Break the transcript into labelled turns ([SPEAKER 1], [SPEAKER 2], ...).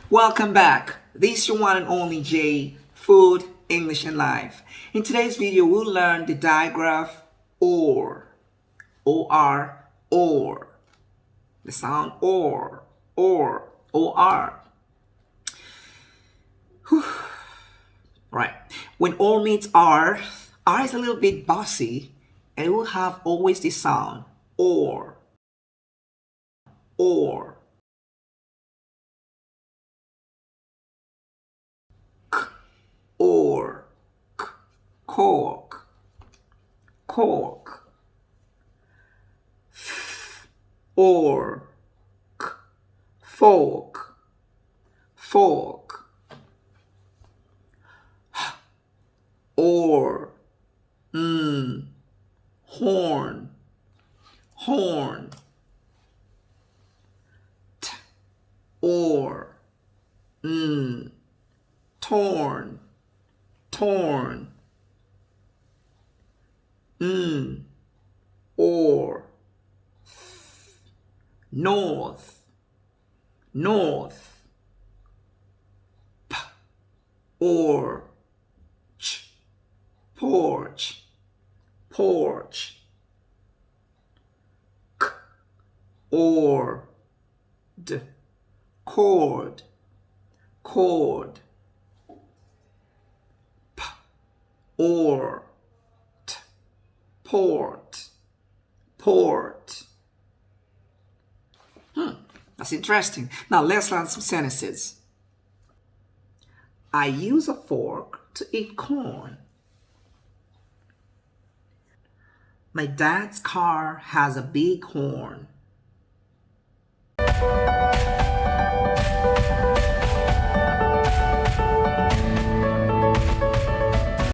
[SPEAKER 1] Welcome back. This is your one and only J, Food, English and Life. In today's video, we'll learn the digraph or. O-R, or. The sound or, O-R. Right. When all meets R is a little bit bossy, and it will have always the sound or. K, or, k, cork, or, k, fork, or, horn, or, torn, or, north, p, or, ch, porch, k, or, d, cord, p, or, t, port. That's interesting. Now let's learn some sentences. I use a fork to eat corn. My dad's car has a big horn.